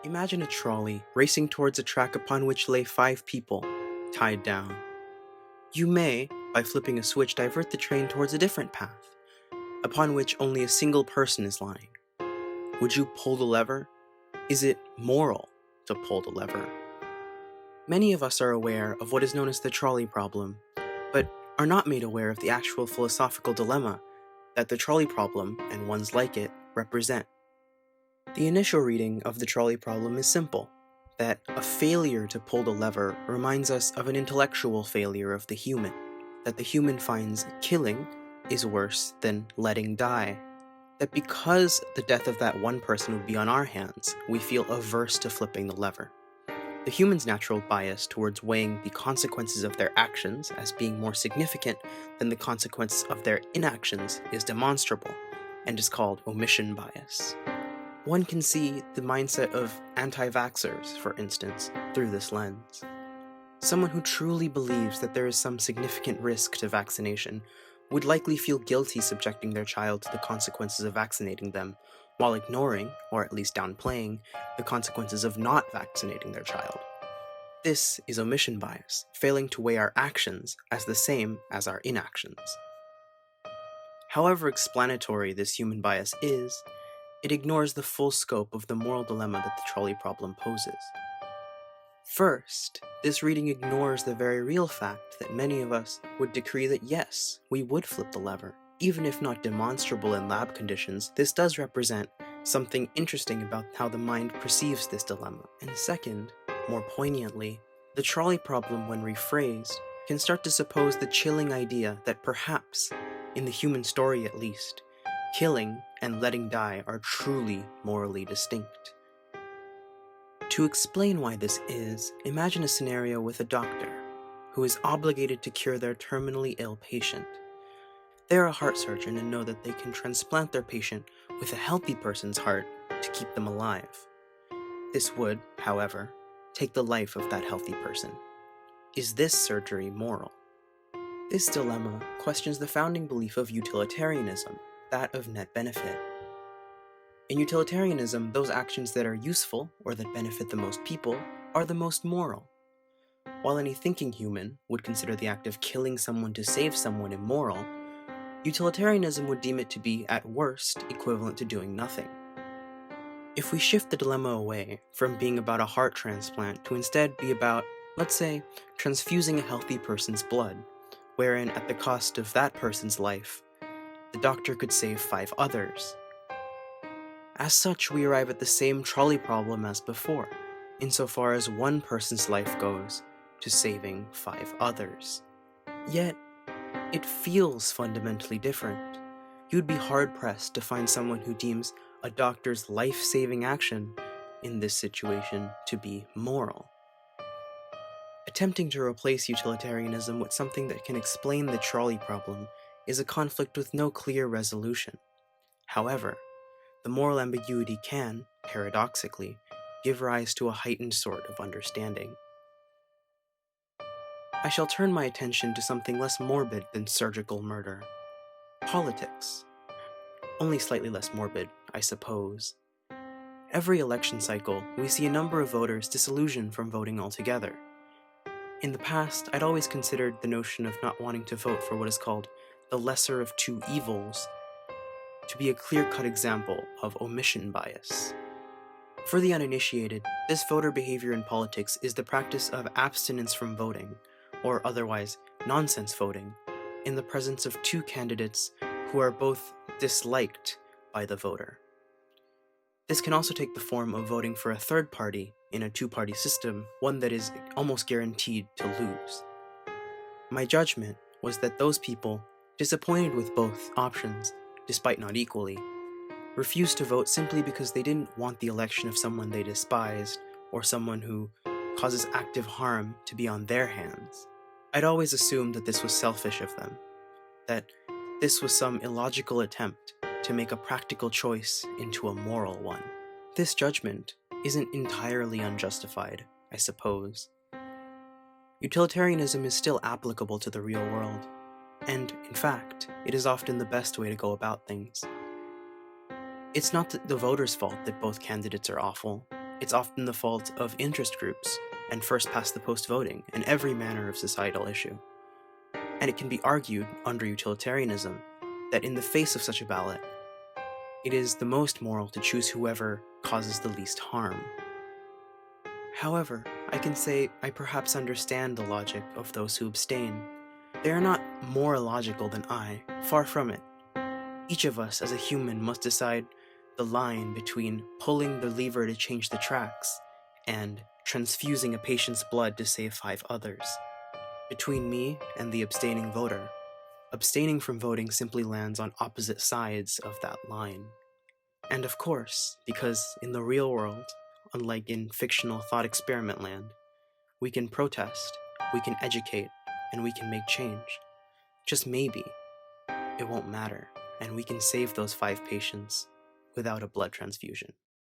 Imagine a trolley racing towards a track upon which lay 5 people, tied down. You may, by flipping a switch, divert the train towards a different path, upon which only a single person is lying. Would you pull the lever? Is it moral to pull the lever? Many of us are aware of what is known as the trolley problem, but are not made aware of the actual philosophical dilemma that the trolley problem, and ones like it, represent. The initial reading of the trolley problem is simple, that a failure to pull the lever reminds us of an intellectual failure of the human, that the human finds killing is worse than letting die, that because the death of that one person would be on our hands, we feel averse to flipping the lever. The human's natural bias towards weighing the consequences of their actions as being more significant than the consequences of their inactions is demonstrable, and is called omission bias. One can see the mindset of anti-vaxxers, for instance, through this lens. Someone who truly believes that there is some significant risk to vaccination would likely feel guilty subjecting their child to the consequences of vaccinating them, while ignoring, or at least downplaying, the consequences of not vaccinating their child. This is omission bias, failing to weigh our actions as the same as our inactions. However explanatory this human bias is, it ignores the full scope of the moral dilemma that the trolley problem poses. First, this reading ignores the very real fact that many of us would decree that yes, we would flip the lever. Even if not demonstrable in lab conditions, this does represent something interesting about how the mind perceives this dilemma. And second, more poignantly, the trolley problem, when rephrased, can start to suppose the chilling idea that perhaps, in the human story at least, killing and letting die are truly morally distinct. To explain why this is, imagine a scenario with a doctor who is obligated to cure their terminally ill patient. They are a heart surgeon and know that they can transplant their patient with a healthy person's heart to keep them alive. This would, however, take the life of that healthy person. Is this surgery moral? This dilemma questions the founding belief of utilitarianism, that of net benefit. In utilitarianism, those actions that are useful, or that benefit the most people, are the most moral. While any thinking human would consider the act of killing someone to save someone immoral, utilitarianism would deem it to be, at worst, equivalent to doing nothing. If we shift the dilemma away from being about a heart transplant to instead be about, let's say, transfusing a healthy person's blood, wherein at the cost of that person's life, the doctor could save 5 others. As such, we arrive at the same trolley problem as before, insofar as one person's life goes to saving 5 others. Yet, it feels fundamentally different. You'd be hard-pressed to find someone who deems a doctor's life-saving action in this situation to be moral. Attempting to replace utilitarianism with something that can explain the trolley problem is a conflict with no clear resolution. However, the moral ambiguity can, paradoxically, give rise to a heightened sort of understanding. I shall turn my attention to something less morbid than surgical murder. Politics. Only slightly less morbid, I suppose. Every election cycle, we see a number of voters disillusioned from voting altogether. In the past, I'd always considered the notion of not wanting to vote for what is called the lesser of two evils to be a clear-cut example of omission bias. For the uninitiated, this voter behavior in politics is the practice of abstinence from voting, or otherwise nonsense voting, in the presence of 2 candidates who are both disliked by the voter. This can also take the form of voting for a third party in a 2-party system, one that is almost guaranteed to lose. My judgment was that those people, disappointed with both options, despite not equally, refused to vote simply because they didn't want the election of someone they despised, or someone who causes active harm to be on their hands. I'd always assumed that this was selfish of them, that this was some illogical attempt to make a practical choice into a moral one. This judgment isn't entirely unjustified, I suppose. Utilitarianism is still applicable to the real world, and, in fact, it is often the best way to go about things. It's not the voters' fault that both candidates are awful. It's often the fault of interest groups and first past the post voting in every manner of societal issue. And it can be argued, under utilitarianism, that in the face of such a ballot, it is the most moral to choose whoever causes the least harm. However, I can say I perhaps understand the logic of those who abstain. They are not more illogical than I, far from it. Each of us as a human must decide the line between pulling the lever to change the tracks and transfusing a patient's blood to save 5 others. Between me and the abstaining voter, abstaining from voting simply lands on opposite sides of that line. And of course, because in the real world, unlike in fictional thought experiment land, we can protest, we can educate, and we can make change. Just maybe, it won't matter, and we can save those 5 patients without a blood transfusion.